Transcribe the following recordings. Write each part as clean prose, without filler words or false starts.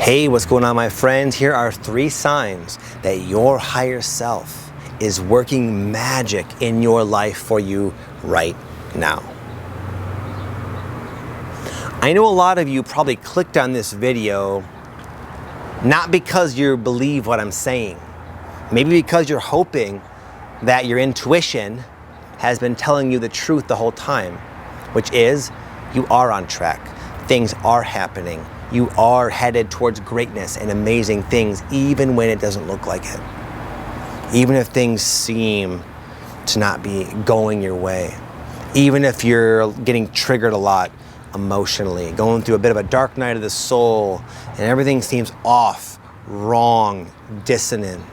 Hey, what's going on, my friends? Here are 3 signs that your higher self is working magic in your life for you right now. I know a lot of you probably clicked on this video not because you believe what I'm saying, maybe because you're hoping that your intuition has been telling you the truth the whole time, which is you are on track. Things are happening. You are headed towards greatness and amazing things, even when it doesn't look like it. Even if things seem to not be going your way. Even if you're getting triggered a lot emotionally, going through a bit of a dark night of the soul, and everything seems off, wrong, dissonant.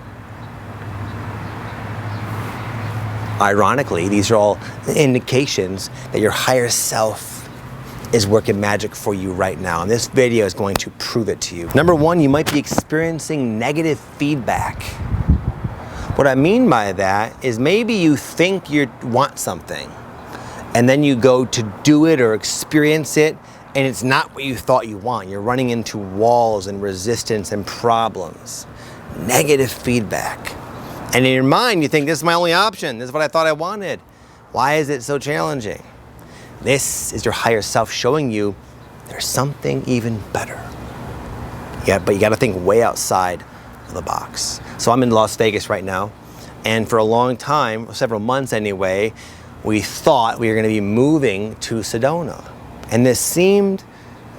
Ironically, these are all indications that your higher self is working magic for you right now. And this video is going to prove it to you. Number 1, you might be experiencing negative feedback. What I mean by that is maybe you think you want something, and then you go to do it or experience it, and it's not what you thought you want. You're running into walls and resistance and problems. Negative feedback. And in your mind, you think, this is my only option. This is what I thought I wanted. Why is it so challenging? This is your higher self showing you there's something even better. Yeah, but you got to think way outside of the box. So I'm in Las Vegas right now, and for a long time, several months anyway, we thought we were going to be moving to Sedona. And this seemed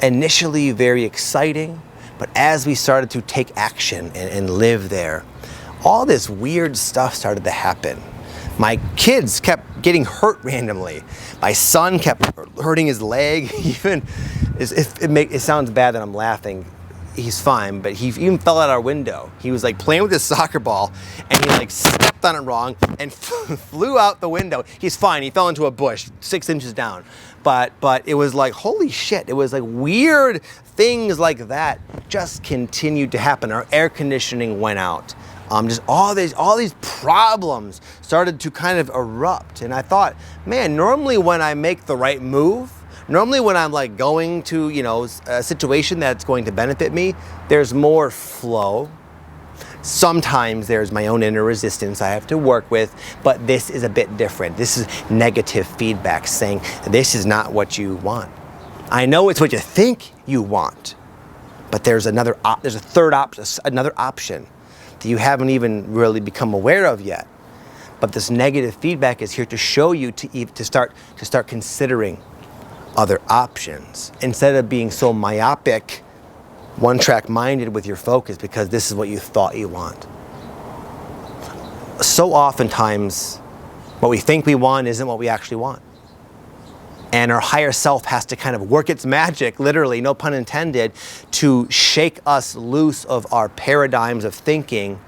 initially very exciting, but as we started to take action and live there, all this weird stuff started to happen. My kids kept getting hurt randomly. My son kept hurting his leg. Even it sounds bad that I'm laughing. He's fine, but he even fell out our window. He was like playing with his soccer ball, and he like stepped on it wrong and flew out the window. He's fine. He fell into a bush 6 inches down. But it was like, holy shit. It was like weird things like that just continued to happen. Our air conditioning went out. Just all these problems started to kind of erupt. And I thought, man, normally when I make the right move, normally when I'm like going to, a situation that's going to benefit me, there's more flow. Sometimes there's my own inner resistance I have to work with, but this is a bit different. This is negative feedback saying this is not what you want. I know it's what you think you want, but there's another option that you haven't even really become aware of yet. But this negative feedback is here to show you to start considering other options instead of being so myopic, one-track minded with your focus because this is what you thought you want. So oftentimes, what we think we want isn't what we actually want. And our higher self has to kind of work its magic, literally, no pun intended, to shake us loose of our paradigms of thinking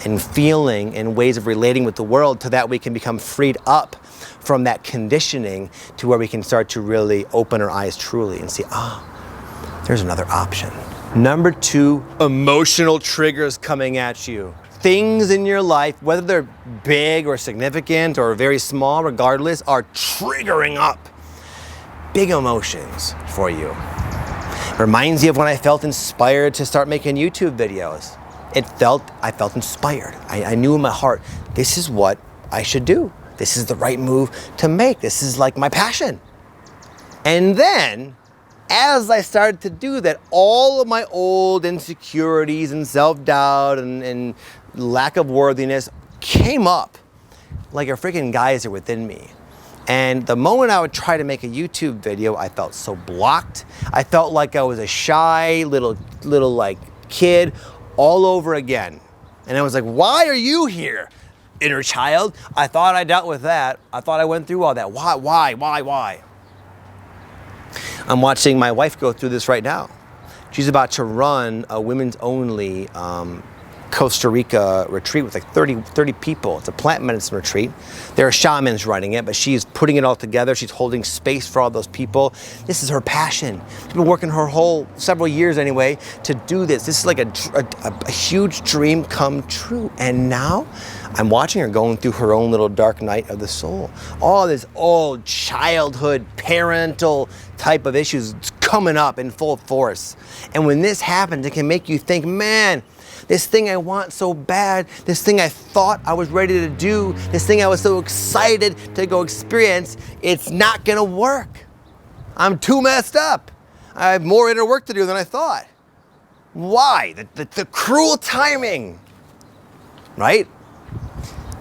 and feeling and ways of relating with the world so that we can become freed up from that conditioning to where we can start to really open our eyes truly and see, there's another option. Number 2, emotional triggers coming at you. Things in your life, whether they're big or significant or very small, regardless, are triggering up big emotions for you. Reminds you of when I felt inspired to start making YouTube videos. I felt inspired. I knew in my heart, this is what I should do. This is the right move to make. This is like my passion. And then, as I started to do that, all of my old insecurities and self-doubt and lack of worthiness came up like a freaking geyser within me. And the moment I would try to make a YouTube video, I felt so blocked. I felt like I was a shy little like kid all over again. And I was like, why are you here, inner child? I thought I dealt with that. I thought I went through all that. Why? I'm watching my wife go through this right now. She's about to run a women's only Costa Rica retreat with like 30 people. It's a plant medicine retreat. There are shamans running it, but she's putting it all together. She's holding space for all those people. This is her passion. She's been working her whole several years anyway to do this. This is like a huge dream come true. And now I'm watching her going through her own little dark night of the soul. All this old childhood, parental type of issues coming up in full force. And when this happens, it can make you think, man, this thing I want so bad, this thing I thought I was ready to do, this thing I was so excited to go experience, it's not gonna work. I'm too messed up. I have more inner work to do than I thought. Why? The cruel timing, right?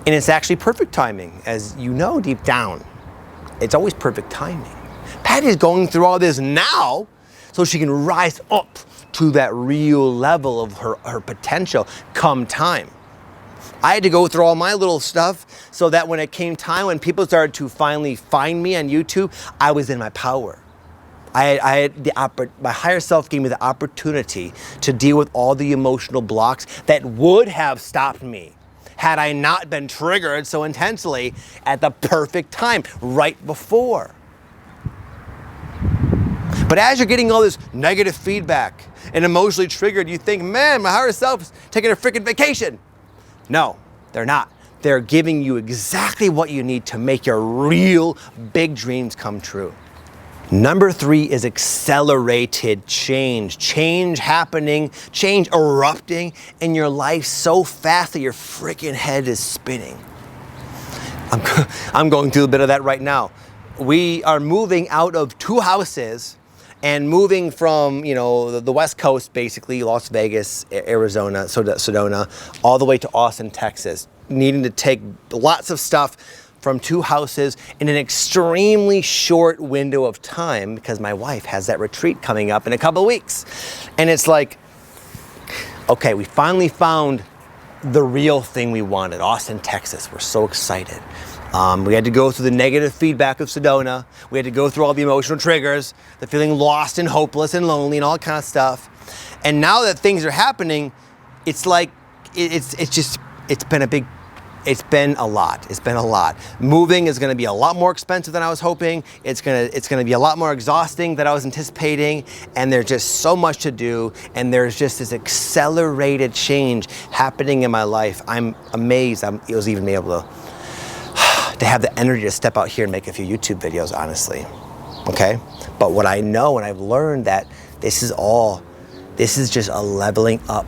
And it's actually perfect timing, as you know deep down. It's always perfect timing. Patty's going through all this now so she can rise up to that real level of her potential come time. I had to go through all my little stuff so that when it came time, when people started to finally find me on YouTube, I was in my power. My higher self gave me the opportunity to deal with all the emotional blocks that would have stopped me had I not been triggered so intensely at the perfect time, right before. But as you're getting all this negative feedback and emotionally triggered, you think, man, my higher self is taking a freaking vacation. No, they're not. They're giving you exactly what you need to make your real big dreams come true. Number 3 is accelerated change. Change happening, change erupting in your life so fast that your freaking head is spinning. I'm going through a bit of that right now. We are moving out of 2 houses and moving from, you know, the West Coast, basically, Las Vegas, Arizona, Sedona, all the way to Austin, Texas, needing to take lots of stuff from 2 houses in an extremely short window of time because my wife has that retreat coming up in a couple of weeks. And it's like, okay, we finally found the real thing we wanted, Austin, Texas. We're so excited. We had to go through the negative feedback of Sedona. We had to go through all the emotional triggers, the feeling lost and hopeless and lonely and all that kind of stuff. And now that things are happening, it's like, it's been a lot. It's been a lot. Moving is going to be a lot more expensive than I was hoping. It's going to be a lot more exhausting than I was anticipating. And there's just so much to do. And there's just this accelerated change happening in my life. I'm amazed I was even able to have the energy to step out here and make a few YouTube videos, honestly. Okay? But what I know, and I've learned that this is just a leveling up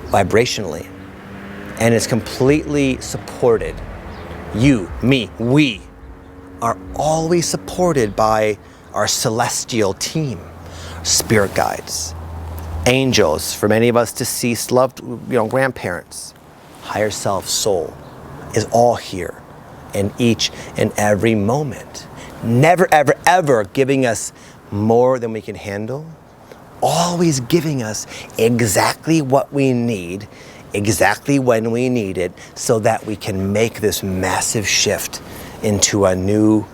vibrationally. And it's completely supported. You, me, we are always supported by our celestial team, spirit guides, angels, for many of us deceased loved, grandparents, higher self, soul is all here in each and every moment. Never, ever, ever giving us more than we can handle. Always giving us exactly what we need, exactly when we need it, so that we can make this massive shift into a new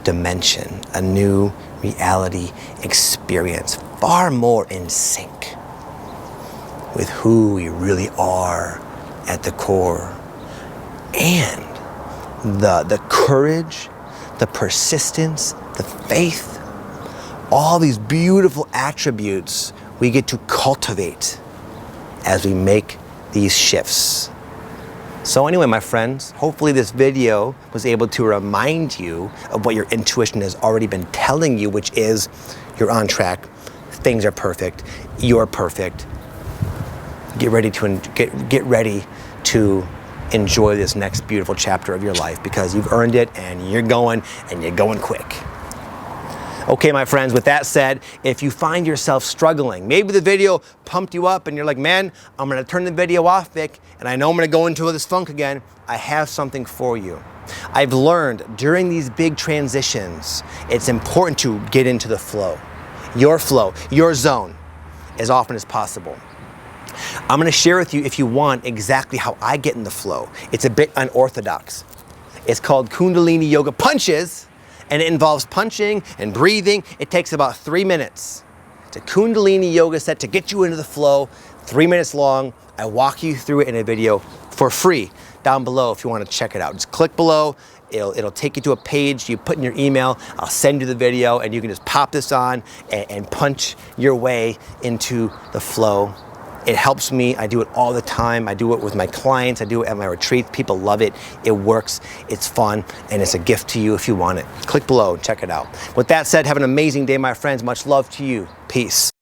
dimension, a new reality experience, far more in sync with who we really are at the core. And the courage, the persistence, the faith, all these beautiful attributes we get to cultivate as we make these shifts. So anyway, my friends, hopefully this video was able to remind you of what your intuition has already been telling you, which is you're on track, things are perfect, you're perfect. Get ready to enjoy this next beautiful chapter of your life, because you've earned it and you're going quick. Okay, my friends, with that said, if you find yourself struggling, maybe the video pumped you up and you're like, man, I'm gonna turn the video off, Vic, and I know I'm gonna go into this funk again, I have something for you. I've learned during these big transitions, it's important to get into the flow, your zone, as often as possible. I'm gonna share with you, if you want, exactly how I get in the flow. It's a bit unorthodox. It's called Kundalini Yoga Punches, and it involves punching and breathing. It takes about 3 minutes. It's a Kundalini yoga set to get you into the flow, 3 minutes long. I walk you through it in a video for free down below if you want to check it out. Just click below, it'll take you to a page, you put in your email, I'll send you the video, and you can just pop this on and punch your way into the flow It helps me. I do it all the time. I do it with my clients. I do it at my retreats. People love it. It works. It's fun. And it's a gift to you if you want it. Click below. Check it out. With that said, have an amazing day, my friends. Much love to you. Peace.